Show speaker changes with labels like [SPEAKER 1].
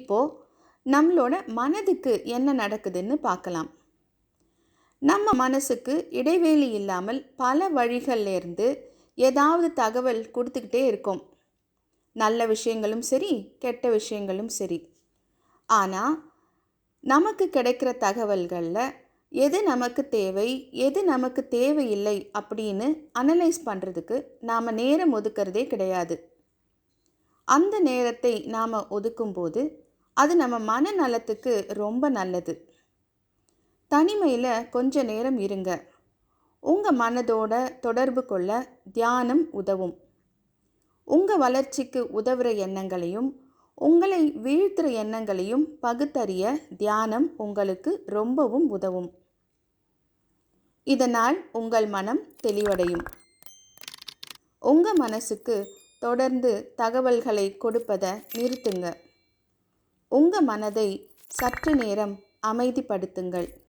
[SPEAKER 1] இப்போது நம்மளோட மனதுக்கு என்ன நடக்குதுன்னு பார்க்கலாம். நம்ம மனசுக்கு இடைவேளை இல்லாமல் பல வழிகள்லேருந்து ஏதாவது தகவல் கொடுத்துக்கிட்டே இருக்கோம். நல்ல விஷயங்களும் சரி, கெட்ட விஷயங்களும் சரி. ஆனால் நமக்கு கிடைக்கிற தகவல்களில் எது நமக்கு தேவை, எது நமக்கு தேவையில்லை அப்படின்னு அனலைஸ் பண்ணுறதுக்கு நாம் நேரம் ஒதுக்கிறதே கிடையாது. அந்த நேரத்தை நாம் ஒதுக்கும்போது அது நம்ம மனநலத்துக்கு ரொம்ப நல்லது. தனிமையில் கொஞ்ச நேரம் இருங்க. உங்கள் மனதோட தொடர்பு கொள்ள தியானம் உதவும். உங்கள் வளர்ச்சிக்கு உதவுற எண்ணங்களையும் உங்களை வீழ்த்துற எண்ணங்களையும் பகுத்தறிய தியானம் உங்களுக்கு ரொம்பவும் உதவும். இதனால் உங்கள் மனம் தெளிவடையும். உங்கள் மனசுக்கு தொடர்ந்து தகவல்களை கொடுப்பதை நிறுத்துங்க. உங்கள் மனதை சற்று நேரம் அமைதிப்படுத்துங்கள்.